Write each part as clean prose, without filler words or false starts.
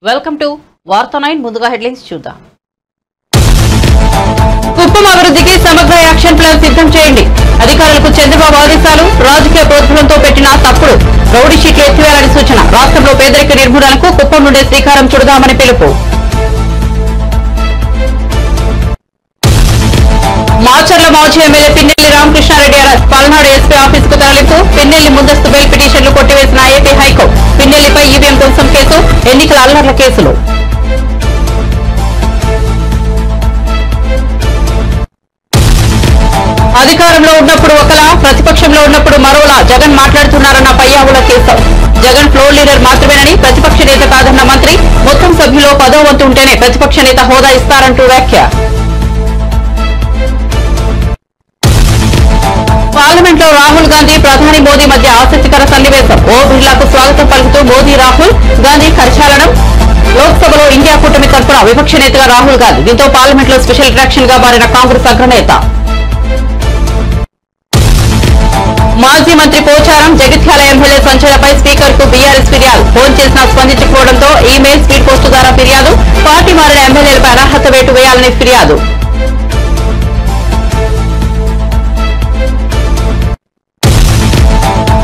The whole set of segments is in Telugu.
వెల్కమ్ టు వార్తా 9 ముందుగా హెడ్లైన్స్ చూద్దాం. కుప్పం అభివృద్ధికి సమగ్ర యాక్షన్ ప్లాన్ సిద్ధం చేయండి. అధికారులకు చంద్రబాబు ఆదేశాలు. రాజకీయ ప్రోత్సాహంతో పెట్టిన తప్పుడు రౌడీ షీట్లు ఎత్తివేయాలని సూచన. రాష్ట్రంలో పేదరిక నిర్మూలనకు కుప్పం నుండే శ్రీకారం చుడదామని పిలుపు. మాచర్ల మాజీ MLA Pinnelli Ramakrishna Reddy arrest. Palnadu SP ఆఫీసుకు తరలింపు. పిన్నెల్లి ముందస్తు బెయిల్ పిటిషన్లు కొట్టివేసిన ఏపీ హైకోర్టు. పిన్నెల్లిపై ఈవీఎం ధ్వంసం కేసు, ఎన్నికల అల్లర్ల కేసులు. అధికారంలో ఉన్నప్పుడు ఒకలా, ప్రతిపక్షంలో ఉన్నప్పుడు మరోలా జగన్ మాట్లాడుతున్నారన్న పయ్యావుల కేశవ్. జగన్ ఫ్లోర్ లీడర్ మాత్రమేనని, ప్రతిపక్ష నేత కాదన్న మంత్రి. మొత్తం సభ్యులో 10వ వంతు ఉంటేనే ప్రతిపక్ష నేత హోదా ఇస్తారంటూ వ్యాఖ్య. పార్లమెంట్ లో రాహుల్ గాంధీ, ప్రధాని మోదీ మధ్య ఆసక్తికర సన్నివేశం. ఓ బిర్లాకు స్వాగతం పలుకుతూ మోదీ, రాహుల్ గాంధీ కరచాలనం. లోక్సభలో ఇండియా కూటమి తరఫున విపక్ష నేతగా రాహుల్ గాంధీ. దీంతో పార్లమెంట్ లో స్పెషల్ అట్రాక్షన్ గా మారిన కాంగ్రెస్ అగ్రనేత. మాజీ మంత్రి పోచారం, జగిత్యాల ఎమ్మెల్యే సంచలనపై స్పీకర్ కు బీఆర్ఎస్ ఫిర్యాదు. ఫోన్ చేసినా స్పందించకపోవడంతో ఈమెయిల్, స్పీడ్ పోస్టు ద్వారా ఫిర్యాదు. పార్టీ మారిన ఎమ్మెల్యేలపై అనర్హత వేటు వేయాలని ఫిర్యాదు.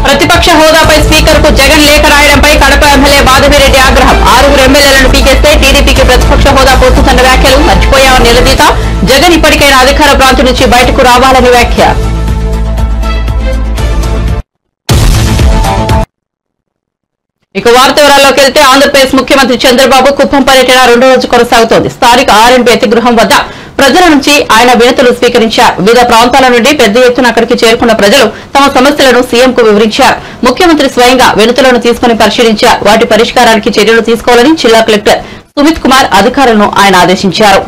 ప్రతిపక్ష హోదాపై స్పీకర్ కు జగన్ లేఖ రాయడంపై కడప ఎమ్మెల్యే మాధవిరెడ్డి ఆగ్రహం. 6 ఎమ్మెల్యేలను పీకేస్తే టీడీపీకి ప్రతిపక్ష హోదా పోతుందన్న వ్యాఖ్యలు మర్చిపోయామని నిలదీత. జగన్ ఇప్పటికైనా అధికార ప్రాంతం నుంచి బయటకు రావాలని వ్యాఖ్య. ఇక వార్త వివరాల్లోకి వెళ్తే ఆంధ్రప్రదేశ్ ముఖ్యమంత్రి చంద్రబాబు కుప్పం పర్యటన 2వ రోజు కొనసాగుతోంది. స్థానిక ఆర్ఎండ్బీ అతిగృహం వద్ద ప్రజల నుంచి ఆయన వినతులు స్వీకరించారు. వివిధ ప్రాంతాల నుండి పెద్ద ఎత్తున అక్కడికి చేరుకున్న ప్రజలు తమ సమస్యలను సీఎంకు వివరించారు. ముఖ్యమంత్రి స్వయంగా వినతులను తీసుకుని పరిశీలించారు. వాటి పరిష్కారానికి చర్యలు తీసుకోవాలని జిల్లా కలెక్టర్ సుమిత్ కుమార్ అధికారులను ఆయన ఆదేశించారు.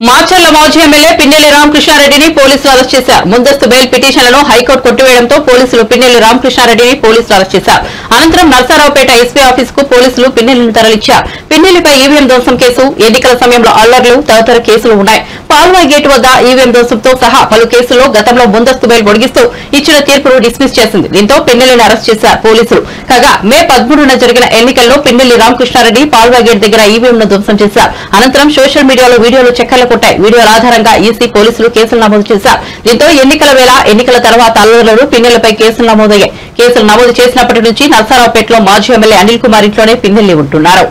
మాచర్ల మాజీ ఎమ్మెల్యే పిన్నెల్లి రామకృష్ణారెడ్డిని పోలీసులు అరెస్ట్ చేశారు. ముందస్తు బెయిల్ పిటిషన్లను హైకోర్టు కొట్టివేయడంతో పోలీసులు పిన్నెల్లి రామకృష్ణారెడ్డిని పోలీసులు అరెస్ట్ చేశారు. అనంతరం నర్సారావుపేట ఎస్పీ ఆఫీసుకు పోలీసులు పిన్నెల్లిని తరలించారు. పిన్నెల్లిపై ఈవీఎం ధ్వంసం కేసు, ఎన్నికల సమయంలో అల్లర్లు తదితర కేసులు ఉన్నాయి. పాల్వాయి గేటు వద్ద ఈవీఎం ధ్వంసంతో సహా పలు కేసుల్లో గతంలో ముందస్తు బెయిల్ పొడిగిస్తూ ఇచ్చిన తీర్పును డిస్మిస్ చేసింది. దీంతో పిన్నెల్లిని అరెస్ట్ చేశారు పోలీసులు. కాగా మే 13న జరిగిన ఎన్నికల్లో పిన్నెల్లి రామకృష్ణారెడ్డి పాల్వాయి గేట్ దగ్గర ఈవీఎంను ధ్వంసం చేశారు. అనంతరం సోషల్ మీడియాలో వీడియోలు చక్కర్లు కొట్టాయి. వీడియోల ఆధారంగా ఈసీ పోలీసులు కేసులు నమోదు చేశారు. దీంతో ఎన్నికల వేళ, ఎన్నికల తర్వాత అల్లర్లు పిన్నెల్లిపై కేసులు నమోదయ్యాయి. కేసులు నమోదు చేసినప్పటి నుంచి నర్సారావుపేటలో మాజీ ఎమ్మెల్యే అనిల్ కుమార్ ఇంట్లోనే పిన్నెల్లి ఉంటున్నారు.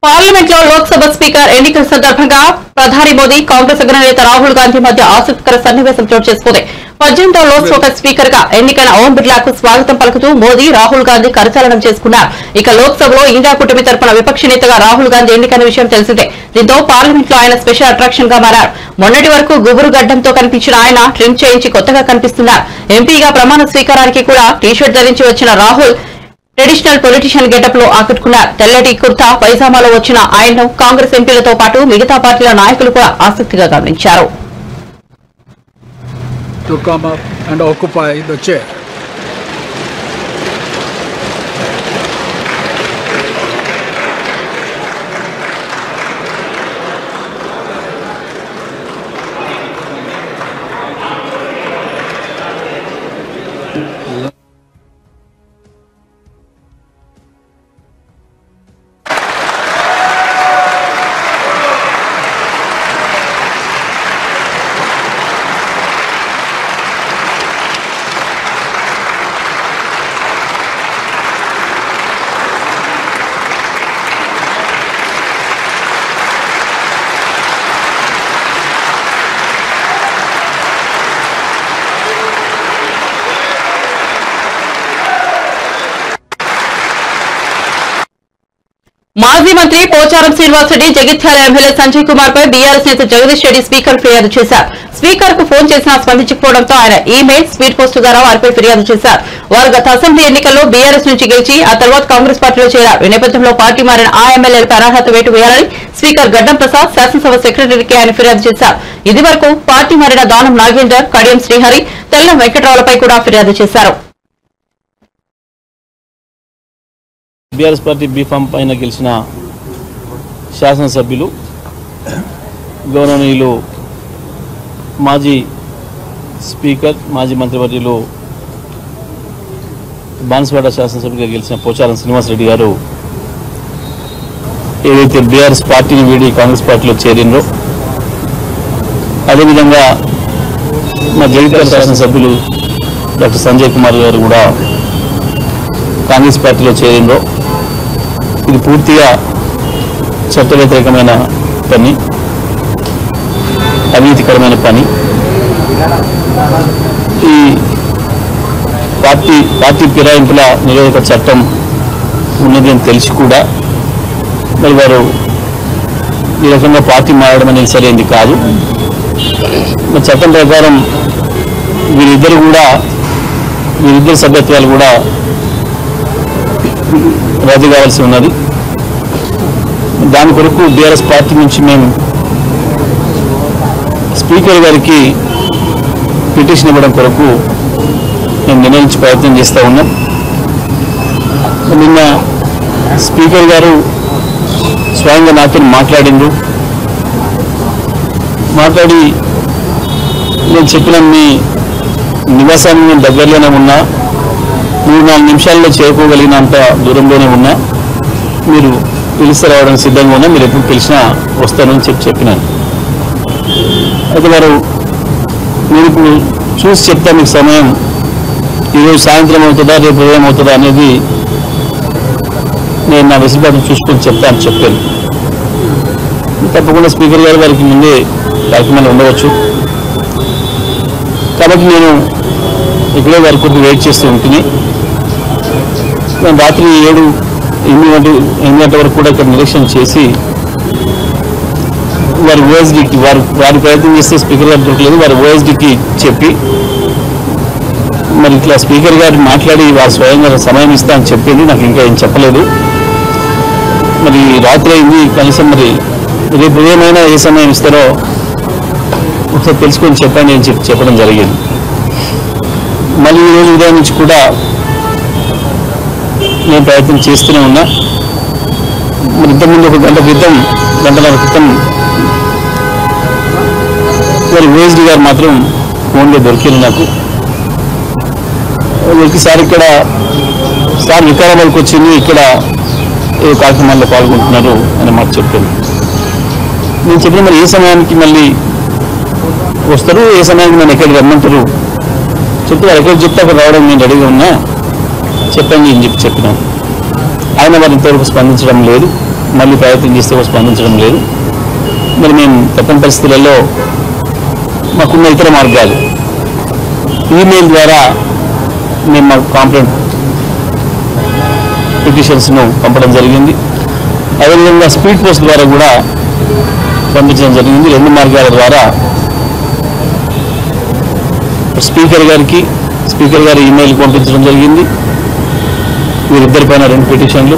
పార్లమెంట్ లో లోక్సభ స్పీకర్ ఎన్నికల సందర్భంగా ప్రధాని మోదీ, కాంగ్రెస్ అగ్రనేత రాహుల్ గాంధీ మధ్య ఆసక్తికర సన్నివేశం చోటు చేసుకుంది. 18వ లోక్సభ స్పీకర్ గా ఎన్నికైన ఓం బిర్లాకు స్వాగతం పలుకుతూ మోదీ, రాహుల్ గాంధీ కరచాలనం చేసుకున్నారు. ఇక లోక్సభలో ఇండియా కూటమి తరఫున విపక్ష నేతగా రాహుల్ గాంధీ ఎన్నికైన విషయం తెలిసిందే. దీంతో పార్లమెంట్ లో ఆయన స్పెషల్ అట్రాక్షన్ గా మారారు. మొన్నటి వరకు గుబురు గడ్డంతో కనిపించిన ఆయన ట్రిమ్ చేయించి కొత్తగా కనిపిస్తున్నారు. ఎంపీగా ప్రమాణ స్వీకారానికి కూడా టీషర్ట్ ధరించి వచ్చిన రాహుల్ ట్రెడిషనల్ పొలిటీషియన్ గెటప్ లో ఆకట్టుకున్నారు. తెల్లటి కుర్తా పైజామాలో వచ్చిన ఆయన్ను కాంగ్రెస్ ఎంపీలతో పాటు మిగతా పార్టీల నాయకులు కూడా ఆసక్తిగా గమనించారు. To come up and occupy the chair. మాజీ మంత్రి పోచారం శ్రీనివాసరెడ్డి జగిత్యాల ఎమ్మెల్యే సంజయ్ కుమార్ పై బీఆర్ఎస్ నేత జగదీష్ రెడ్డి స్పీకర్ ఫిర్యాదు చేశారు. స్పీకర్ కు ఫోన్ చేసినా స్పందించకపోవడంతో ఆయన ఈమెయిల్, స్పీడ్ పోస్టు ద్వారా వారిపై ఫిర్యాదు చేశారు. వారు గత అసెంబ్లీ ఎన్నికల్లో బీఆర్ఎస్ నుంచి గెలిచి ఆ తర్వాత కాంగ్రెస్ పార్టీలో చేరారు. ఈ నేపథ్యంలో పార్టీ మారిన ఆ ఎమ్మెల్యేలపై అనర్హత వేటు వేయాలని స్పీకర్ గడ్డం ప్రసాద్ శాసనసభ సెక్రటరీకి ఆయన ఫిర్యాదు చేశారు. ఇదివరకు పార్టీ మారిన దానం నాగేందర్, కడియం శ్రీహరి, తెల్లం వెంకట్రావులపై కూడా ఫిర్యాదు చేశారు. బీఆర్ఎస్ పార్టీ బీఫామ్ పైన గెలిచిన శాసనసభ్యులు గౌరవనీయులు మాజీ స్పీకర్, మాజీ మంత్రివర్యులు బాన్సువాడ శాసనసభ్యులుగా గెలిచిన పోచారం శ్రీనివాసరెడ్డి గారు ఏదైతే బీఆర్ఎస్ పార్టీని వీడి కాంగ్రెస్ పార్టీలో చేరినరో, అదేవిధంగా మా జగిత్యాల శాసనసభ్యులు డాక్టర్ సంజయ్ కుమార్ గారు కూడా కాంగ్రెస్ పార్టీలో చేరినరో, ఇది పూర్తిగా చట్ట వ్యతిరేకమైన పని, అవినీతికరమైన పని. ఈ పార్టీ ఫిరాయింపుల నిరోధక చట్టం ఉన్నది అని తెలిసి కూడా మరి వారు ఈ రకంగా పార్టీ మారడం అనేది సరైనది కాదు. మరి చట్టం ప్రకారం వీరిద్దరు సభ్యత్వాలు కూడా రద్దు కావాల్సి ఉన్నది. దాని కొరకు బీఆర్ఎస్ పార్టీ నుంచి మేము స్పీకర్ గారికి పిటిషన్ ఇవ్వడం కొరకు మేము నిర్ణయించి ప్రయత్నం చేస్తూ ఉన్నాం. నిన్న స్పీకర్ గారు స్వయంగా నాతో మాట్లాడి నేను చెప్పిన మీ నివాసాన్ని నేను దగ్గరలోనే ఉన్నా, 3-4 నిమిషాల్లో చేరుకోగలిగినంత దూరంలోనే ఉన్నా, మీరు పిలిచి రావడానికి సిద్ధంగా ఉన్నా, మీరు ఎప్పుడు పిలిచినా వస్తానని చెప్పినాను. అయితే మీరు ఇప్పుడు చూసి చెప్తా, మీకు సమయం ఈరోజు సాయంత్రం అవుతుందా రేపు ఉదయం అవుతుందా అనేది నేను నా వెసులుబాటు చూసుకొని చెప్తా అని చెప్పాను. తప్పకుండా స్పీకర్ గారు వారికి ముందే కార్యక్రమాలు ఉండవచ్చు, కాబట్టి నేను ఇక్కడే వారి కొరకు వెయిట్ చేస్తూ ఉంటుంది. నేను రాత్రి 7-8 గంటల వరకు కూడా ఇక్కడ నిరీక్షణ చేసి వారి ఓఎస్డీకి వారి ప్రయత్నం చేస్తే స్పీకర్ గారు దొరకలేదు, వారి ఓఎస్డీకి చెప్పి మరి ఇట్లా స్పీకర్ గారు మాట్లాడి వారు స్వయంగా సమయం ఇస్తా అని చెప్పింది, నాకు ఇంకా ఏం చెప్పలేదు. మరి రాత్రి అయింది, కనీసం మరి రేపు ఏమైనా ఏ సమయం ఇస్తారో ఒకసారి తెలుసుకొని చెప్పండి అని చెప్పడం జరిగింది. మళ్ళీ ఈరోజు ఉదయం నుంచి కూడా నేను ప్రయత్నం చేస్తూనే ఉన్నా. మరి ఇంతకుముందు 1 గంటన్నర క్రితం మరి ఓఎస్డీ గారు మాత్రం ఫోన్లో దొరికింది నాకు. ఒకసారి ఇక్కడ సార్ వికారాబాద్కి వచ్చింది, ఇక్కడ ఏ కార్యక్రమాల్లో పాల్గొంటున్నారు అని మాకు చెప్పాను. నేను చెప్పిన మరి ఏ సమయానికి మళ్ళీ వస్తారు, ఏ సమయానికి నన్ను ఎక్కడికి రమ్మంటారు చెప్తే వారు ఎక్కడికి చెప్తే అక్కడ రావడం నేను రెడీగా ఉన్నా, చెప్పండి అని చెప్పినాను. ఆయన వారు ఇంతవరకు స్పందించడం లేదు, మళ్ళీ ప్రయత్నం చేస్తే స్పందించడం లేదు. మరి మేము తప్పని పరిస్థితులలో మాకున్న ఇతర మార్గాలు ఈమెయిల్ ద్వారా మేము మా కాంప్లైంట్ పిటిషన్స్ను పంపడం జరిగింది. అదేవిధంగా స్పీడ్ పోస్ట్ ద్వారా కూడా పంపించడం జరిగింది. 2 మార్గాల ద్వారా స్పీకర్ గారి ఈమెయిల్ పంపించడం జరిగింది. వీరిద్దరి పైన 2 పిటిషన్లు,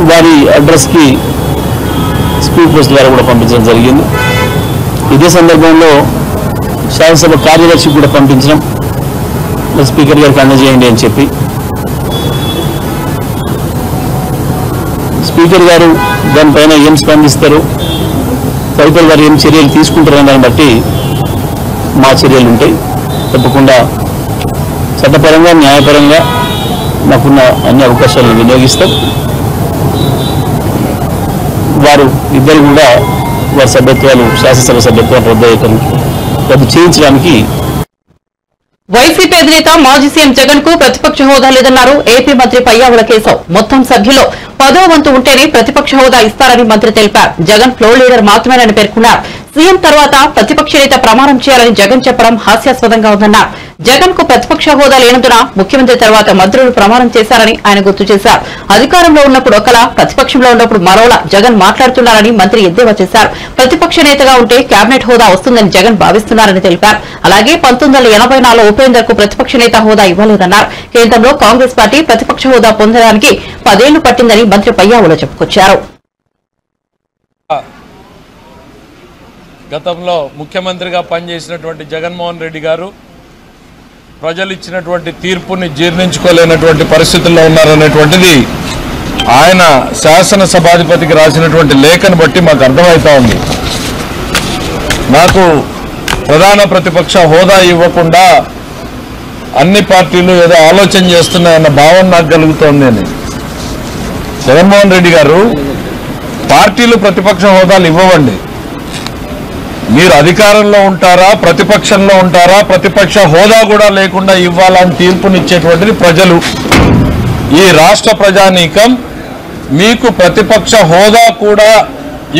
వారి అడ్రస్కి స్పీడ్ పోస్ట్ ద్వారా కూడా పంపించడం జరిగింది. ఇదే సందర్భంలో శాసనసభ కార్యదర్శికి కూడా పంపించడం, స్పీకర్ గారికి అందజేయండి అని చెప్పి. స్పీకర్ గారు దానిపైన ఏం స్పందిస్తారు, తదుపరి వారు ఏం చర్యలు తీసుకుంటారని దాన్ని బట్టి మా చర్యలు ఉంటాయి. తప్పకుండా చట్టపరంగా, న్యాయపరంగా మాకున్న అన్ని అవకాశాలను వినియోగిస్తాం. వారు ఇద్దరు కూడా వారి సభ్యత్వాలు, శాసనసభ సభ్యత్వాలు రద్దు చేయించడానికి. వైసీపీ అధినేత మాజీ సీఎం జగన్ కు ప్రతిపక్ష హోదా లేదన్నారు ఏపీ మంత్రి పయ్యావుల కేశవ్. మొత్తం సభ్యులో 10వ వంతు ఉంటేనే ప్రతిపక్ష హోదా ఇస్తారని మంత్రి తెలిపారు. జగన్ ఫ్లోర్ లీడర్ మాత్రమేనని పేర్కొన్నారు. సీఎం తర్వాత ప్రతిపక్ష నేత ప్రమాణం చేయాలని జగన్ చెప్పడం హాస్యాస్పదంగా ఉందన్నారు. జగన్ కు ప్రతిపక్ష హోదా లేనందున ముఖ్యమంత్రి తర్వాత మంత్రులు ప్రమాణం చేశారని ఆయన గుర్తు చేశారు. అధికారంలో ఉన్నప్పుడు ఒకలా, ప్రతిపక్షంలో ఉన్నప్పుడు మరోలా జగన్ మాట్లాడుతున్నారని మంత్రి ఎద్దేవా చేశారు. ప్రతిపక్ష నేతగా ఉంటే కేబినెట్ హోదా వస్తుందని జగన్ భావిస్తున్నారని తెలిపారు. అలాగే 1984 ఉపేందర్ కు ప్రతిపక్ష నేత హోదా ఇవ్వలేదన్నారు. కేంద్రంలో కాంగ్రెస్ పార్టీ ప్రతిపక్ష హోదా పొందడానికి 10 ఏళ్లు పట్టిందని మంత్రి పయ్యావుల చెప్పుకొచ్చారు. గతంలో ముఖ్యమంత్రిగా పనిచేసినటువంటి జగన్మోహన్ రెడ్డి గారు ప్రజలు ఇచ్చినటువంటి తీర్పుని జీర్ణించుకోలేనటువంటి పరిస్థితుల్లో ఉన్నారనేటువంటిది ఆయన శాసనసభాధిపతికి రాసినటువంటి లేఖను బట్టి మాకు అర్థమవుతా ఉంది. నాకు ప్రధాన ప్రతిపక్ష హోదా ఇవ్వకుండా అన్ని పార్టీలు ఏదో ఆలోచన చేస్తున్నాయన్న భావన నాకు కలుగుతోంది అని. జగన్మోహన్ రెడ్డి గారు, పార్టీలు ప్రతిపక్ష హోదాలు ఇవ్వవండి. మీరు అధికారంలో ఉంటారా, ప్రతిపక్షంలో ఉంటారా, ప్రతిపక్ష హోదా కూడా లేకుండా ఇవ్వాలని తీర్పునిచ్చేటువంటిది ప్రజలు. ఈ రాష్ట్ర ప్రజానీకం మీకు ప్రతిపక్ష హోదా కూడా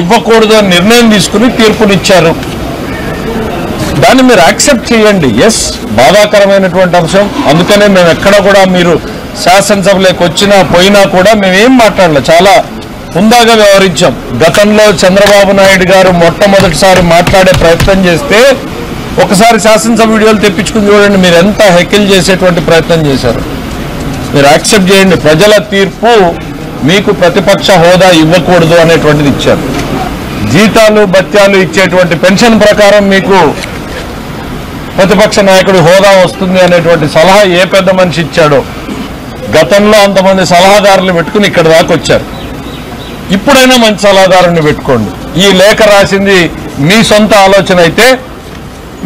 ఇవ్వకూడదు అని నిర్ణయం తీసుకుని తీర్పునిచ్చారు. దాన్ని మీరు యాక్సెప్ట్ చేయండి. ఎస్, బాధాకరమైనటువంటి అంశం. అందుకనే మేము ఎక్కడ కూడా మీరు శాసనసభలోకి వచ్చినా పోయినా కూడా మేమేం మాట్లాడలే, చాలా హుందాగా వ్యవహరించాం. గతంలో చంద్రబాబు నాయుడు గారు మొట్టమొదటిసారి మాట్లాడే ప్రయత్నం చేస్తే ఒకసారి శాసనసభ వీడియోలు తెప్పించుకుని చూడండి, మీరు ఎంత హెకిల్ చేసేటువంటి ప్రయత్నం చేశారు. మీరు యాక్సెప్ట్ చేయండి. ప్రజల తీర్పు మీకు ప్రతిపక్ష హోదా ఇవ్వకూడదు అనేటువంటిది ఇచ్చారు. జీతాలు భత్యాలు ఇచ్చేటువంటి పెన్షన్ ప్రకారం మీకు ప్రతిపక్ష నాయకుడి హోదా వస్తుంది అనేటువంటి సలహా ఏ పెద్ద మనిషి ఇచ్చాడో. గతంలో అంతమంది సలహాదారులు పెట్టుకుని ఇక్కడ దాకా వచ్చారు. ఇప్పుడైనా మంచి సలహాదారుని పెట్టుకోండి. ఈ లేఖ రాసింది మీ సొంత ఆలోచన అయితే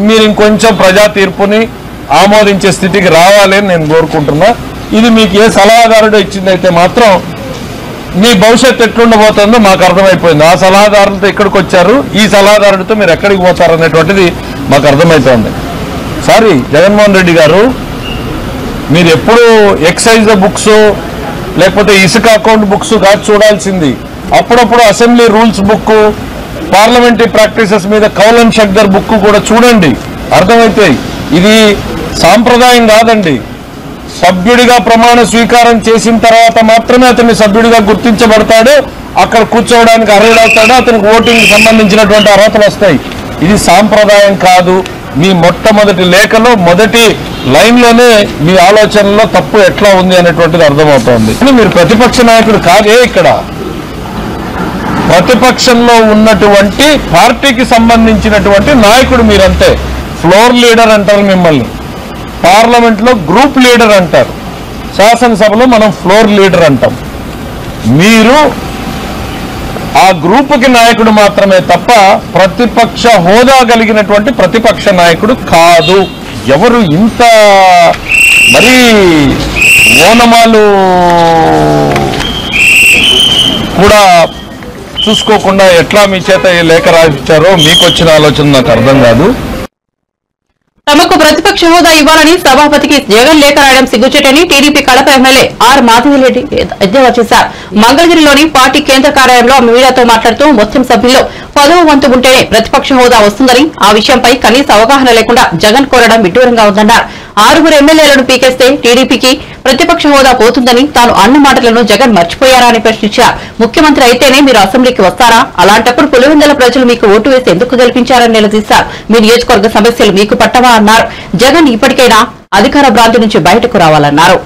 మీరు ఇంకొంచెం ప్రజా తీర్పుని ఆమోదించే స్థితికి రావాలి అని నేను కోరుకుంటున్నా. ఇది మీకు ఏ సలహాదారుడు ఇచ్చిందైతే మాత్రం మీ భవిష్యత్తు ఎట్లుండబోతుందో మాకు అర్థమైపోయింది. ఆ సలహాదారులతో ఇక్కడికి వచ్చారు, ఈ సలహాదారుడితో మీరు ఎక్కడికి పోతారు అనేటువంటిది మాకు అర్థమవుతోంది. సారీ జగన్మోహన్ రెడ్డి గారు, మీరు ఎప్పుడు ఎక్సైజ్ బుక్స్ లేకపోతే ఇసుక అకౌంట్ బుక్స్ కాదు చూడాల్సింది. అప్పుడప్పుడు assembly rules book, parliamentary practices మీద కౌలన్ షగ్దర్ బుక్ కూడా చూడండి, అర్థమవుతాయి. ఇది సాంప్రదాయం కాదండి. సభ్యుడిగా ప్రమాణ స్వీకారం చేసిన తర్వాత మాత్రమే అతన్ని సభ్యుడిగా గుర్తించబడతాడు. అక్కడ కూర్చోవడానికి అర్హుడవుతాడు, అతనికి ఓటింగ్ సంబంధించినటువంటి అర్హతలు వస్తాయి. ఇది సాంప్రదాయం కాదు. మీ మొట్టమొదటి లేఖలో మొదటి లైన్లోనే మీ ఆలోచనలో తప్పు ఎట్లా ఉంది అనేటువంటిది అర్థమవుతోంది. మీరు ప్రతిపక్ష నాయకుడు కాదే. ఇక్కడ ప్రతిపక్షంలో ఉన్నటువంటి పార్టీకి సంబంధించినటువంటి నాయకుడు మీరంతే. ఫ్లోర్ లీడర్ అంటారు మిమ్మల్ని, పార్లమెంట్లో గ్రూప్ లీడర్ అంటారు, శాసనసభలో మనం ఫ్లోర్ లీడర్ అంటాం. మీరు ఆ గ్రూపుకి నాయకుడు మాత్రమే తప్ప ప్రతిపక్ష హోదా కలిగినటువంటి ప్రతిపక్ష నాయకుడు కాదు. ఎవరు ఇంత మరీ ఓనమాలు కూడా చూసుకోకుండా ఎట్లా మీ చేత ఈ లేఖ రాయించారో మీకు వచ్చిన ఆలోచన నాకు అర్థం కాదు. తమకు ప్రతిపక్ష హోదా ఇవ్వాలని సభాపతికి జగన్ లేఖ రాయడం సిగ్గుచేటని టీడీపీ కడప ఎమ్మెల్యే ఆర్ మాధవిరెడ్డి ఎద్దేవా చేశారు. మంగళగిరిలోని పార్టీ కేంద్ర కార్యాలయంలో మీడియాతో మాట్లాడుతూ ముస్లిం సభ్యుల్లో 10వ వంతు ఉంటేనే ప్రతిపక్ష హోదా వస్తుందని, ఆ విషయంపై కనీస అవగాహన లేకుండా జగన్ కోరడం విడ్డూరంగా ఉందన్నారు. 6 ఎమ్మెల్యేలను పీకేస్తే టీడీపీకి ప్రతిపక్ష హోదా పోతుందని తాను అన్న మాటలను జగన్ మర్చిపోయారా అని ప్రశ్నించారు. ముఖ్యమంత్రి అయితేనే మీరు అసెంబ్లీకి వస్తారా? అలాంటప్పుడు పులివెందుల ప్రజలు మీకు ఓటు వేసి ఎందుకు గెలిపించారని నిలదీశారు. మీ నియోజకవర్గ సమస్యలు మీకు పట్టవా అన్నారు. జగన్ ఇప్పటికైనా అధికార భ్రాంతి నుంచి బయటకు రావాలన్నారు.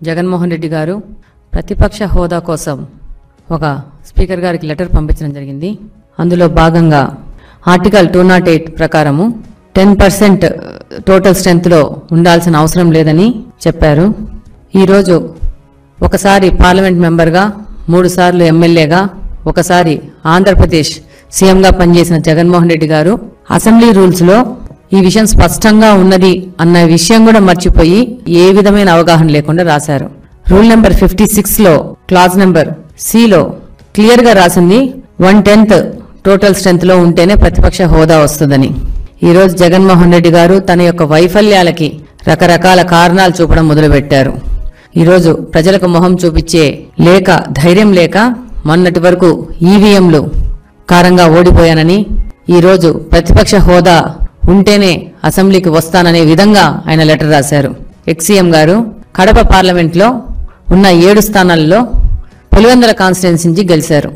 జగన్మోహన్ రెడ్డి గారు ప్రతిపక్ష హోదా కోసం ఒక స్పీకర్ గారికి లెటర్ పంపించడం జరిగింది. అందులో భాగంగా ఆర్టికల్ 208 ప్రకారము 10% టోటల్ స్ట్రెంత్లో ఉండాల్సిన అవసరం లేదని చెప్పారు. ఈరోజు ఒకసారి పార్లమెంట్ మెంబర్గా, 3 సార్లు ఎమ్మెల్యేగా, ఒకసారి ఆంధ్రప్రదేశ్ సీఎంగా పనిచేసిన జగన్మోహన్ రెడ్డి గారు అసెంబ్లీ రూల్స్లో ఈ విషయం స్పష్టంగా ఉన్నది అన్న విషయం కూడా మర్చిపోయి ఏ విధమైన అవగాహన లేకుండా రాశారు. రూల్ నెంబర్ 56లో క్లాజ్ నెంబర్ సిలో క్లియర్గా రాసింది 1/10 టోటల్ స్ట్రెంత్లో ఉంటేనే ప్రతిపక్ష హోదా వస్తుందని. ఈరోజు జగన్మోహన్ రెడ్డి గారు తన యొక్క వైఫల్యాలకి రకరకాల కారణాలు చూపడం మొదలుపెట్టారు. ఈరోజు ప్రజలకు మొహం చూపించే లేక, ధైర్యం లేక మొన్నటి వరకు ఈవీఎంలు కారంగా ఓడిపోయానని ఈరోజు ప్రతిపక్ష హోదా ఉంటేనే అసెంబ్లీకి వస్తాననే విధంగా ఆయన లెటర్ రాశారు. ఎక్సీఎం గారు కడప పార్లమెంట్లో ఉన్న 7 స్థానాల్లో పులివెందుల కాన్స్టిట్యున్సీ నుంచి గెలిచారు.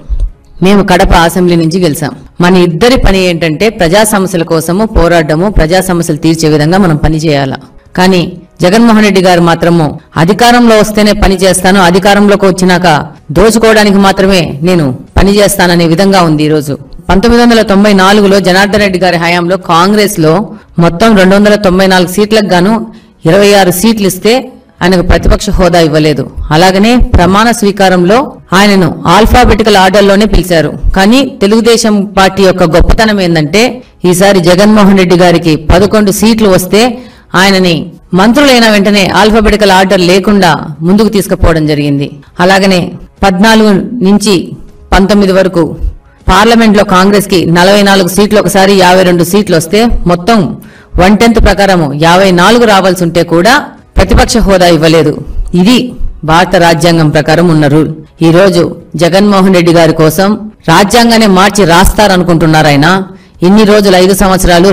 మేము కడప అసెంబ్లీ నుంచి గెలిచాం. మన ఇద్దరి పని ఏంటంటే ప్రజా సమస్యల కోసము పోరాడము, ప్రజా సమస్యలు తీర్చే విధంగా మనం పని చేయాలా. కానీ జగన్మోహన్ రెడ్డి గారు మాత్రము అధికారంలో వస్తేనే పని చేస్తాను, అధికారంలోకి వచ్చినాక దోచుకోవడానికి మాత్రమే నేను పని చేస్తాననే విధంగా ఉంది. ఈరోజు 1994లో జనార్దన్ రెడ్డి గారి హయాంలో కాంగ్రెస్ లో మొత్తం 294 సీట్లకు గాను 26 సీట్లు ఇస్తే ఆయనకు ప్రతిపక్ష హోదా ఇవ్వలేదు. అలాగనే ప్రమాణ స్వీకారంలో ఆయనను ఆల్ఫాబెటికల్ ఆర్డర్లోనే పిలిచారు. కానీ తెలుగుదేశం పార్టీ యొక్క గొప్పతనం ఏంటంటే ఈసారి జగన్మోహన్ రెడ్డి గారికి 11 సీట్లు వస్తే ఆయనని మంత్రులైన వెంటనే ఆల్ఫాబెటికల్ ఆర్డర్ లేకుండా ముందుకు తీసుకుపోవడం జరిగింది. అలాగనే 14 నుంచి 19 వరకు పార్లమెంట్లో కాంగ్రెస్ కి 44 సీట్లు, ఒకసారి 52 సీట్లు వస్తే మొత్తం 1/10 ప్రకారం 54 రావాల్సి ఉంటే కూడా ప్రతిపక్ష హోదా ఇవ్వలేదు. ఇది భారత రాజ్యాంగం ప్రకారం ఉన్న రూల్. ఈ రోజు జగన్మోహన్ రెడ్డి గారి కోసం రాజ్యాంగాన్ని మార్చి రాస్తారనుకుంటున్నారు. ఆయన ఇన్ని రోజులు 5 సంవత్సరాలు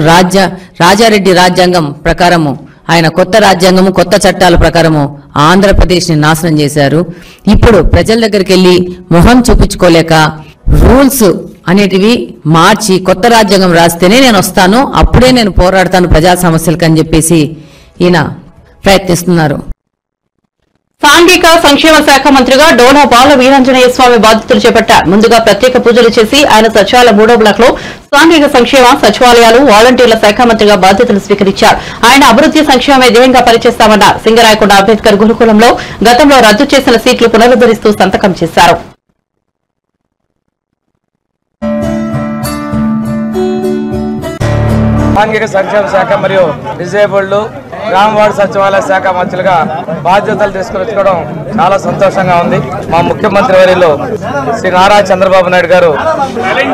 రాజారెడ్డి రాజ్యాంగం ప్రకారము ఆయన కొత్త రాజ్యాంగము, కొత్త చట్టాల ప్రకారము ఆంధ్రప్రదేశ్ ని నాశనం చేశారు. ఇప్పుడు ప్రజల దగ్గరికి వెళ్లి మొహం చూపించుకోలేక రూల్స్ అనేటివి మార్చి కొత్త రాజ్యాంగం రాస్తేనే నేను వస్తాను, అప్పుడే నేను పోరాడతాను ప్రజా సమస్యలకు అని చెప్పేసి ఈయన ప్రయత్నిస్తున్నారు. సాంఘిక సంక్షేమ శాఖ మంత్రిగా డోలా బాల వీరాంజనేయ స్వామి బాధ్యతలు చేపట్టారు. ముందుగా ప్రత్యేక పూజలు చేసి ఆయన సచివాలయ 3వ బ్లాక్ లో సాంఘిక సంక్షేమ సచివాలయాలు, వాలంటీర్ల శాఖ మంత్రిగా బాధ్యతలు స్వీకరించారు. ఆయన అభివృద్ది సంక్షేమమే ధ్యేయంగా పనిచేస్తామన్నారు. సింగరాయకొండ అంబేద్కర్ గురుకులంలో గతంలో రద్దు చేసిన సీట్లు పునరుద్ధరిస్తూ సంతకం చేశారు. సాంఘిక సంక్షేమ శాఖ మరియు డిజేబుల్డ్ గ్రామ వార్డు సచివాలయ శాఖ మంత్రులుగా బాధ్యతలు తీసుకొచ్చుకోవడం చాలా సంతోషంగా ఉంది. మా ముఖ్యమంత్రి వర్యులు శ్రీ నారా చంద్రబాబు నాయుడు గారు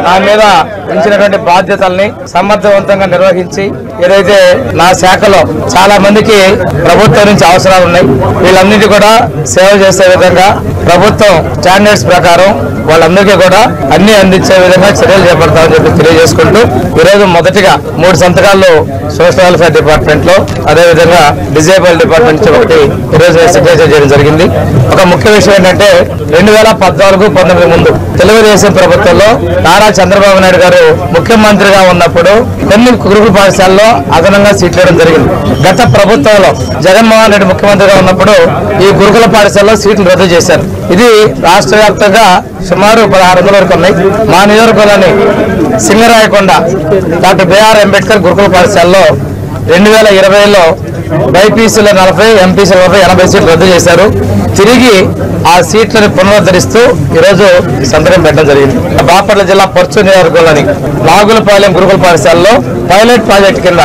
నా మీద ఉంచినటువంటి బాధ్యతల్ని సమర్థవంతంగా నిర్వహించి ఏదైతే నా శాఖలో చాలా మందికి ప్రభుత్వం నుంచి అవసరాలు ఉన్నాయి, వీళ్ళందరికీ కూడా సేవ చేసే విధంగా ప్రభుత్వం స్టాండర్డ్స్ ప్రకారం వాళ్ళందరికీ కూడా అన్ని అందించే విధంగా చర్యలు చేపడతామని చెప్పి తెలియజేసుకుంటూ ఈరోజు మొదటిగా 3 సంతకాలు సోషల్ వెల్ఫేర్ డిపార్ట్మెంట్ లో, అదేవిధంగా డిజేబుల్ డిపార్ట్మెంట్ నుంచి ఒకటి ఈరోజు సిగ్నేచర్ చేయడం జరిగింది. ఒక ముఖ్య విషయం ఏంటంటే 2014-19 ముందు తెలుగుదేశం ప్రభుత్వంలో నారా చంద్రబాబు నాయుడు గారు ముఖ్యమంత్రిగా ఉన్నప్పుడు కొన్ని గురుకుల పాఠశాలలో అదనంగా సీట్లు ఇవ్వడం జరిగింది. గత ప్రభుత్వంలో జగన్మోహన్ రెడ్డి ముఖ్యమంత్రిగా ఉన్నప్పుడు ఈ గురుకుల పాఠశాలలో సీట్లు రద్దు చేశారు. ఇది రాష్ట్ర వ్యాప్తంగా సుమారు 1600 వరకు ఉన్నాయి. మా నియోజకవర్గంలోని సింగరాయకొండ డాక్టర్ బిఆర్ అంబేద్కర్ గురుకుల పాఠశాలలో 2020లో బైపీసీలో 40, ఎంపీసీలో 80 సీట్లు రద్దు చేశారు. తిరిగి ఆ సీట్లను పునరుద్ధరిస్తూ ఈరోజు సంతకం పెట్టడం జరిగింది. బాపట్ల జిల్లా పర్చు నియోజకవర్గంలోని నాగులపాలెం గురుకుల పాఠశాలలో పైలట్ ప్రాజెక్టు కింద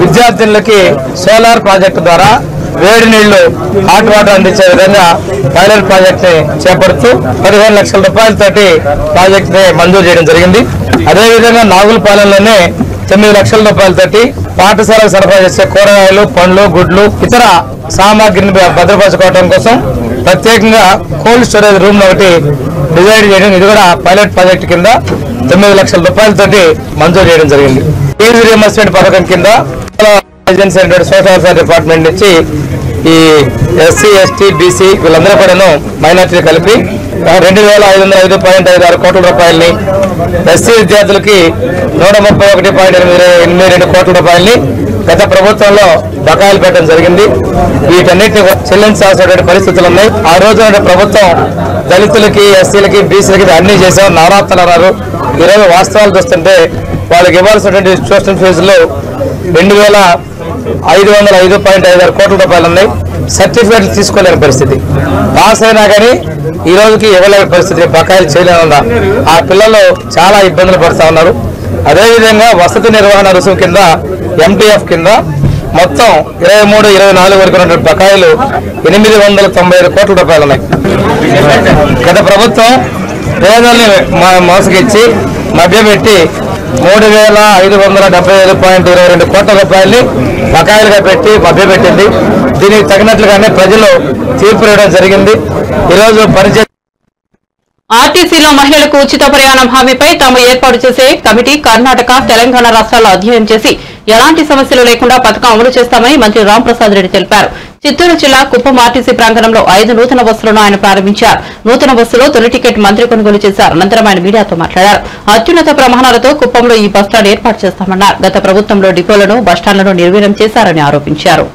విద్యార్థులకి సోలార్ ప్రాజెక్టు ద్వారా వేడి నీళ్లు, హాట్ వాటర్ అందించే విధంగా పైలట్ ప్రాజెక్ట్ ని చేపడుతూ 15 లక్షల రూపాయలతోటి ప్రాజెక్ట్ ని మంజూరు చేయడం జరిగింది. అదేవిధంగా నాగులపాలెంలోనే 9 లక్షల రూపాయలతోటి పాఠశాలకు సరఫరా చేసే కూరగాయలు, పండ్లు, గుడ్లు, ఇతర సామాగ్రిని భద్రపరచుకోవడం కోసం ప్రత్యేకంగా కోల్డ్ స్టోరేజ్ రూమ్ ఒకటి డిజైన్ చేయడం, ఇది కూడా పైలట్ ప్రాజెక్టు కింద 9 లక్షల రూపాయలతోటి మంజూరు చేయడం జరిగింది. ఫీజు రియంబర్స్మెంట్ పథకం కింద ఏజెన్సీ సోషల్ వెల్ఫేర్ డిపార్ట్మెంట్ నుంచి ఈ ఎస్సీ, ఎస్టీ, బీసీ వీళ్ళందరూ కూడాను మైనార్టీలు కలిపి 2505.56 కోట్ల రూపాయలని, ఎస్సీ విద్యార్థులకి 131.82 కోట్ల రూపాయలని గత ప్రభుత్వంలో బకాయిలు పెట్టడం జరిగింది. వీటన్నిటిని చెల్లించాల్సినటువంటి పరిస్థితులు ఉన్నాయి. ఆ రోజు ప్రభుత్వం దళితులకి, ఎస్సీలకి, బీసీలకి అన్ని చేసాం, నవరాత్రులు అన్నారు. ఈరోజు వాస్తవాలు చూస్తుంటే వాళ్ళకి ఇవ్వాల్సినటువంటి ట్యూషన్ ఫీజులు 2505.56 కోట్ల రూపాయలు ఉన్నాయి. సర్టిఫికేట్లు తీసుకోలేని పరిస్థితి, పాస్ అయినా కానీ ఈ రోజుకి ఇవ్వలేని పరిస్థితి, బకాయిలు చేయలేనున్నా ఆ పిల్లలు చాలా ఇబ్బందులు పడుతూ ఉన్నారు. అదేవిధంగా వసతి నిర్వహణ రుసుము కింద ఎంటీఎఫ్ కింద మొత్తం 23-24 వరకు ఉన్నటువంటి బకాయిలు 895 కోట్ల రూపాయలు ఉన్నాయి. గత ప్రభుత్వం పేదల్ని మోసగిచ్చి మభ్యపెట్టి 3575.22 కోట్ల రూపాయలని బకాయిలుగా పెట్టి మభ్యపెట్టింది. దీనికి తగినట్లుగానే ప్రజలు తీర్పు ఇవ్వడం జరిగింది. ఈరోజు ఆర్టీసీలో మహిళలకు ఉచిత ప్రయాణం హామీపై తాము ఏర్పాటు చేసే కమిటీ కర్ణాటక, తెలంగాణ రాష్ట్రాల్లో అధ్యయనం చేసి ఎలాంటి సమస్యలు లేకుండా పథకం అమలు చేస్తామని మంత్రి రాంప్రసాద్ రెడ్డి తెలిపారు. చిత్తూరు జిల్లా కుప్పం ఆర్టీసీ ప్రాంగణంలో 5 నూతన బస్సులను ఆయన ప్రారంభించారు. నూతన బస్సులో తొలి టికెట్ మంత్రి కొనుగోలు చేశారు. అనంతరం ఆయన మీడియాతో మాట్లాడారు. అత్యున్నత ప్రమాణాలతో కుప్పంలో ఈ బస్టాండ్ ఏర్పాటు చేస్తామన్నారు. గత ప్రభుత్వంలో డిపోలను, బస్టాండ్లను నిర్వీర్యం చేశారని ఆరోపించారు.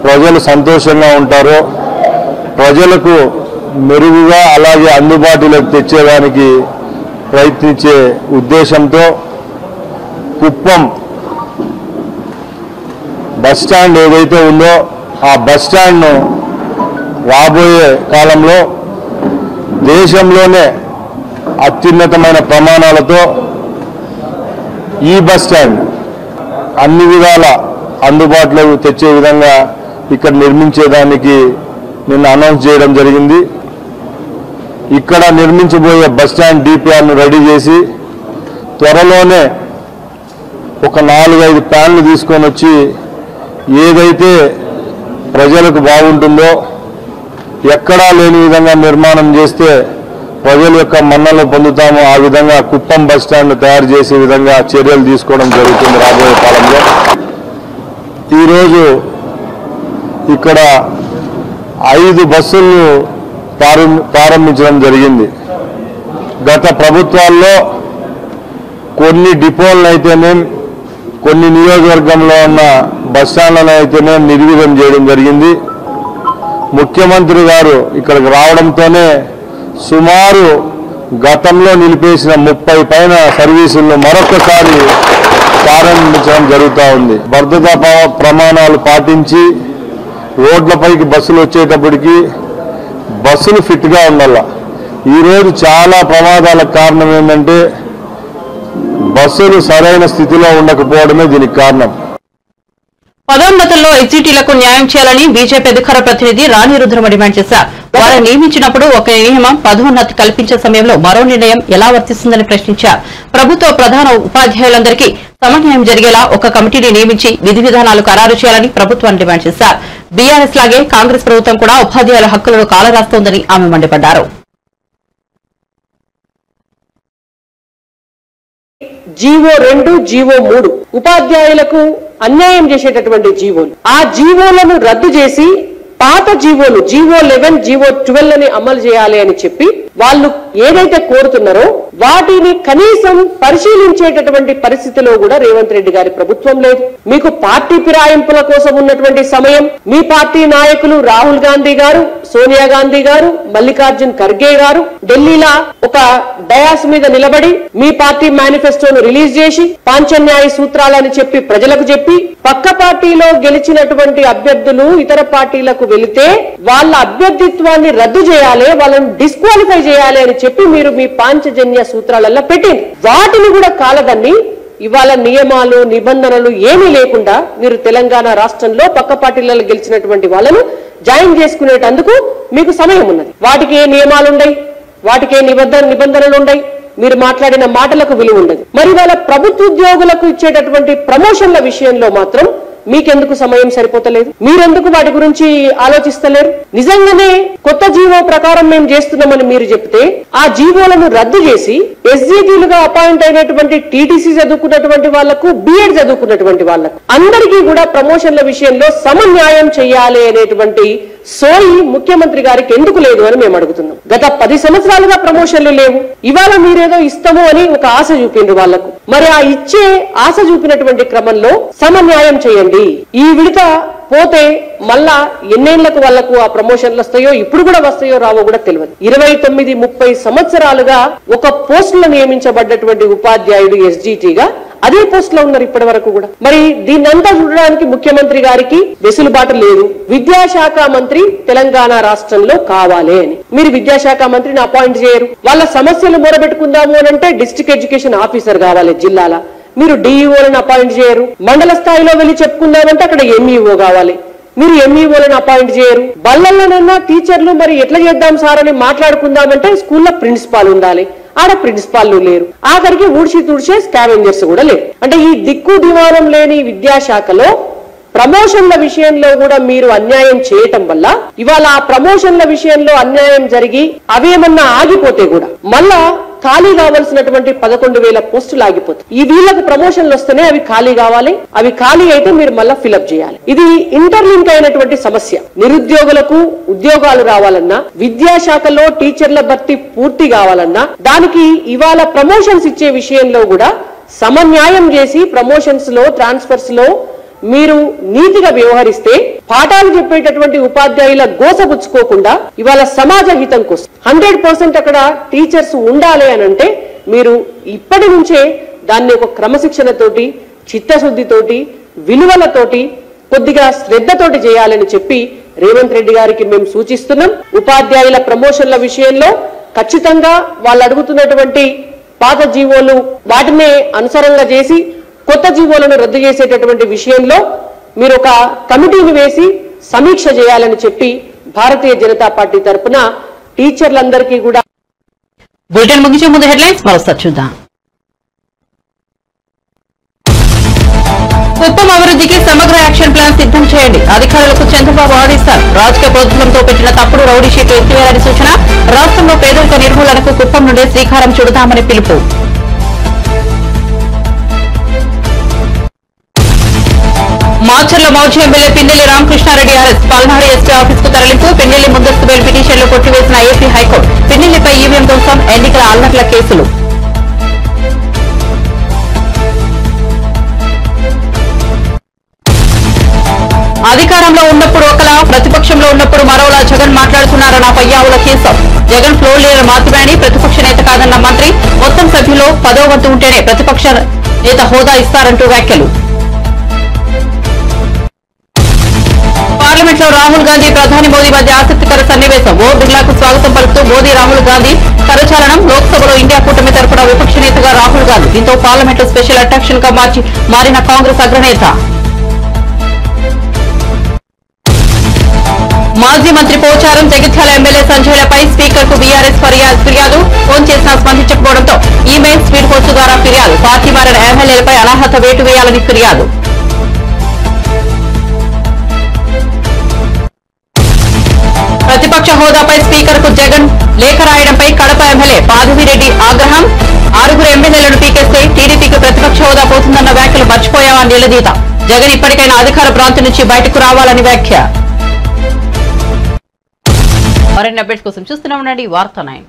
ప్రజలు సంతోషంగా ఉంటారో, ప్రజలకు మెరుగుగా అలాగే అందుబాటులోకి తెచ్చేదానికి ప్రయత్నించే ఉద్దేశంతో కుప్పం బస్టాండ్ ఏదైతే ఉందో ఆ బస్టాండ్ను రాబోయే కాలంలో దేశంలోనే అత్యున్నతమైన ప్రమాణాలతో ఈ బస్టాండ్ అన్ని విధాల అందుబాటులోకి తెచ్చే విధంగా ఇక్కడ నిర్మించేదానికి నిన్న అనౌన్స్ చేయడం జరిగింది. ఇక్కడ నిర్మించబోయే బస్టాండ్ డిపిఆర్ను రెడీ చేసి త్వరలోనే ఒక 4-5 ప్లాన్లు తీసుకొని వచ్చి ఏదైతే ప్రజలకు బాగుంటుందో, ఎక్కడా లేని విధంగా నిర్మాణం చేస్తే ప్రజల యొక్క మన్నలు పొందుతామో ఆ విధంగా కుప్పం బస్టాండ్ తయారు చేసే విధంగా చర్యలు తీసుకోవడం జరుగుతుంది రాబోయే కాలంలో. ఈరోజు ఇక్కడ 5 బస్సులను ప్రారంభించడం జరిగింది. గత ప్రభుత్వాల్లో కొన్ని డిపోలను అయితేనే, కొన్ని నియోజకవర్గంలో ఉన్న బస్టాండ్లను అయితేనే నిర్వీర్యం చేయడం జరిగింది. ముఖ్యమంత్రి గారు ఇక్కడికి రావడంతోనే సుమారు గతంలో నిలిపేసిన 30 పైన సర్వీసులను మరొకసారి ప్రారంభించడం జరుగుతూ ఉంది. భద్రతా ప్రమాణాలు పాటించి రోడ్లపైకి బస్సులు వచ్చేటప్పటికి బస్సులు ఫిట్గా ఉండాల. ఈరోజు చాలా ప్రమాదాలకు కారణం ఏంటంటే బస్సులు సరైన స్థితిలో ఉండకపోవడమే దీనికి కారణం. పదోన్నతుల్లో ఎస్జీటీలకు న్యాయం చేయాలని బీజేపీ అధికార ప్రతినిధి రాణి రుద్రమ డిమాండ్ చేశారు. వారిని నియమించినప్పుడు ఒక నియమం పదోన్నతి కల్పించే సమయంలో మరో నిర్ణయం ఎలా వర్తిస్తుందని ప్రశ్నించారు. ప్రభుత్వ ప్రధాన ఉపాధ్యాయులందరికీ సమన్వయం జరిగేలా ఒక కమిటీని నియమించి విధి విధానాలు ఖరారు చేయాలని ప్రభుత్వాన్ని డిమాండ్ చేశారు. బీఆర్ఎస్ లాగే కాంగ్రెస్ ప్రభుత్వం కూడా ఉపాధ్యాయుల హక్కులను కాలరాస్తోందని ఆమె మండిపడ్డారు. జీవో 2, జీవో 3 ఉపాధ్యాయులకు అన్యాయం చేసేటటువంటి జీవోలు. ఆ జీవోలను రద్దు చేసి పాత జీవోలు జీవో 11, జీవో 12 అని అమలు చేయాలి అని చెప్పి వాళ్ళు ఏదైతే కోరుతున్నారో వాటిని కనీసం పరిశీలించేటటువంటి పరిస్థితిలో కూడా రేవంత్ రెడ్డి గారి ప్రభుత్వం లేదు. మీకు పార్టీ ఫిరాయింపుల కోసం ఉన్నటువంటి సమయం, మీ పార్టీ నాయకులు రాహుల్ గాంధీ గారు, సోనియా గాంధీ గారు, మల్లికార్జున్ ఖర్గే గారు ఢిల్లీలో ఒక డయాస్ మీద నిలబడి మీ పార్టీ మేనిఫెస్టోను రిలీజ్ చేసి పాంచన్యాయ సూత్రాలని చెప్పి ప్రజలకు చెప్పి పక్క పార్టీలో గెలిచినటువంటి అభ్యర్థులు ఇతర పార్టీలకు వెళితే వాళ్ళ అభ్యర్థిత్వాన్ని రద్దు చేయాలి, వాళ్ళని డిస్క్వాలిఫై చేయాలి అని చెప్పి మీరు మీ పాంచజన్య సూత్రాలలో పెట్టింది. వాటిని కూడా కాలదన్ని ఇవాళ నియమాలు నిబంధనలు ఏమీ లేకుండా మీరు తెలంగాణ రాష్ట్రంలో పక్క పార్టీలలో గెలిచినటువంటి వాళ్ళను జాయిన్ చేసుకునేటందుకు మీకు సమయం ఉన్నది. వాటికి ఏ నియమాలుండయి, వాటికి ఏ నిబంధనలుండయి, మీరు మాట్లాడిన మాటలకు విలువ ఉండదు. మరి వాళ్ళ ప్రభుత్వ ఉద్యోగులకు ఇచ్చేటటువంటి ప్రమోషన్ల విషయంలో మాత్రం మీకెందుకు సమయం సరిపోతలేదు? మీరెందుకు వాటి గురించి ఆలోచిస్తలేరు? నిజంగానే కొత్త జీవో ప్రకారం మేము చేస్తున్నామని మీరు చెప్తే ఆ జీవోలను రద్దు చేసి ఎస్జీటీలుగా అపాయింట్ అయినటువంటి టీటీసీ చదువుకున్నటువంటి వాళ్లకు, బిఎడ్ చదువుకున్నటువంటి వాళ్లకు అందరికీ కూడా ప్రమోషన్ల విషయంలో సమన్యాయం చేయాలి అనేటువంటి సోయి ముఖ్యమంత్రి గారికి ఎందుకు లేదు అని మేము అడుగుతున్నాం. గత 10 సంవత్సరాలుగా ప్రమోషన్లు లేవు. ఇవాళ మీరేదో ఇస్తాము అని ఒక ఆశ చూపిండ్రు వాళ్లకు. మరి ఆ ఇచ్చే ఆశ చూపినటువంటి క్రమంలో సమన్యాయం చేయండి. ఈ విడత పోతే మళ్ళా ఎన్నేళ్లకు వాళ్లకు ఆ ప్రమోషన్లు వస్తాయో, ఇప్పుడు కూడా వస్తాయో రావో కూడా తెలియదు. 29-30 సంవత్సరాలుగా ఒక పోస్టులో నియమించబడ్డటువంటి ఉపాధ్యాయుడు ఎస్జీటీగా అదే పోస్ట్ లో ఉన్నారు ఇప్పటి వరకు కూడా. మరి దీన్నంతా చూడడానికి ముఖ్యమంత్రి గారికి వెసులుబాటు లేదు. విద్యాశాఖ మంత్రి తెలంగాణ రాష్ట్రంలో కావాలి అని మీరు విద్యాశాఖ మంత్రిని అపాయింట్ చేయరు. వాళ్ళ సమస్యలు మొరబెట్టుకుందాము అని అంటే డిస్ట్రిక్ట్ ఎడ్యుకేషన్ ఆఫీసర్ కావాలి జిల్లాల. మీరు డిఈఓలను అపాయింట్ చేయరు. మండల స్థాయిలో వెళ్ళి చెప్పుకుందామంటే అక్కడ ఎంఈఓ కావాలి. మీరు ఎంఈఓలను అపాయింట్ చేయరు. బళ్ళల్లోనన్నా టీచర్లు మరి ఎట్లా చేద్దాం సార్ అని మాట్లాడుకుందామంటే స్కూల్లో ప్రిన్సిపాల్ ఉండాలి. ఆడ ప్రిన్సిపాల్ లేరు. ఆఖరికి ఊడ్చి తుడిచే స్కావెంజర్స్ కూడా లేరు. అంటే ఈ దిక్కు దివానం లేని విద్యాశాఖలో ప్రమోషన్ల విషయంలో కూడా మీరు అన్యాయం చేయటం వల్ల ఇవాళ ఆ ప్రమోషన్ల విషయంలో అన్యాయం జరిగి అవేమన్నా ఆగిపోతే కూడా మళ్ళా ఖాళీ కావాల్సినటువంటి 11,000 పోస్టులు ఆగిపోతాయి. ఈ వీళ్ళకు ప్రమోషన్లు వస్తేనే అవి ఖాళీ కావాలి. అవి ఖాళీ అయితే మీరు మళ్ళా ఫిలప్ చేయాలి. ఇది ఇంటర్లింక్ అయినటువంటి సమస్య. నిరుద్యోగులకు ఉద్యోగాలు రావాలన్నా, విద్యాశాఖలో టీచర్ల భర్తీ పూర్తి కావాలన్నా, దానికి ఇవాళ ప్రమోషన్స్ ఇచ్చే విషయంలో కూడా సమన్యాయం చేసి ప్రమోషన్స్ లో, ట్రాన్స్ఫర్స్ లో మీరు నీతిగా వ్యవహరిస్తే పాఠాలు చెప్పేటటువంటి ఉపాధ్యాయుల గోసపుచ్చుకోకుండా ఇవాళ సమాజ హితం కోసం 100% అక్కడ టీచర్స్ ఉండాలి అని అంటే మీరు ఇప్పటి నుంచే దాన్ని ఒక క్రమశిక్షణతోటి, చిత్తశుద్ధితోటి, విలువలతోటి, కొద్దిగా శ్రద్ధతోటి చేయాలని చెప్పి రేవంత్ రెడ్డి గారికి మేము సూచిస్తున్నాం. ఉపాధ్యాయుల ప్రమోషన్ల విషయంలో ఖచ్చితంగా వాళ్ళు అడుగుతున్నటువంటి పాత జీవోలు వాటినే అనుసరంగా చేసి కొత్త జీవోలను రద్దు చేసేటటువంటి విషయంలో మీరు ఒక కమిటీని వేసి సమీక్ష చేయాలని చెప్పి భారతీయ జనతా పార్టీ తరఫున టీచర్లందరికీ కూడా. బులెటిన్ ముగించే ముందు హెడ్లైన్స్ మరోసారి చూద్దాం. కుప్పం అభివృద్ధికి సమగ్ర యాక్షన్ ప్లాన్ సిద్ధం చేయండి, అధికారులకు చంద్రబాబు ఆదేశాలు. రాజకీయ ప్రోద్బలంతో పెట్టిన తప్పుడు రౌడీ షీట్లు ఎత్తివేయాలని సూచన. రాష్ట్రంలో పేదరిక నిర్మూలనకు కుప్పం నుండే శ్రీకారం చుడతామని పిలుపు. మాచర్ల మాజీ MLA Pinnelli Ramakrishna Reddy arrest. Palnadu SP office కు తరలింపు. పిన్నెల్లి ముందస్తు బెయిల్ పిటిషన్లు కొట్టివేసిన ఏపీ హైకోర్టు. పిన్నెల్లిపై ఈవీఎం దోషం, ఎన్నికల అల్లర్ల కేసులు. అధికారంలో ఉన్నప్పుడు ఒకలా, ప్రతిపక్షంలో ఉన్నప్పుడు మరోలా జగన్ మాట్లాడుతున్నారన్న పయ్యావుల కేసు. జగన్ ఫ్లోర్ లీడర్ మాత్రమేని ప్రతిపక్ష నేత కాదన్న మంత్రి. మొత్తం సభ్యుల్లో 10వ వంతు ఉంటేనే ప్రతిపక్ష నేత హోదా ఇస్తారంటూ వ్యాఖ్యలు. పార్లమెంట్ లో రాహుల్ గాంధీ, ప్రధాని మోదీ మధ్య ఆసక్తికర సన్నివేశం. ఓం బిర్లాకు స్వాగతం పలుకుతూ మోదీ, రాహుల్ గాంధీ కరచాలనం. లోక్సభలో ఇండియా కూటమి తరఫున విపక్ష నేతగా రాహుల్ గాంధీ. దీంతో పార్లమెంట్ లో స్పెషల్ అట్రాక్షన్ గా మారిన కాంగ్రెస్ అగ్రనేత. మాజీ మంత్రి పోచారం, జగిత్యాల ఎమ్మెల్యే సంజయ్లపై స్పీకర్ కు బీఆర్ఎస్ ఫిర్యాదు. ఫోన్ చేసినా స్పందించకపోవడంతో ఈమెయిల్, స్పీడ్ పోస్టు ద్వారా ఫిర్యాదు. పార్టీ మారిన ఎమ్మెల్యేలపై అనర్హత వేటు వేయాలని ఫిర్యాదు. ప్రతిపక్ష హోదాపై స్పీకర్ కు జగన్ లేఖ రాయడంపై కడప ఎమ్మెల్యే పార్థిరెడ్డి ఆగ్రహం. 6 ఎమ్మెల్యేలను పీకేస్తే టీడీపీకి ప్రతిపక్ష హోదా పోతుందన్న వ్యాఖ్యలు మర్చిపోయావా నిలదీత. జగన్ ఇప్పటికైనా అధికార ప్రాంతం నుంచి బయటకు రావాలని వ్యాఖ్య. మరిన్ని అప్డేట్స్ కోసం చూస్తూనే ఉండండి వార్తా 9.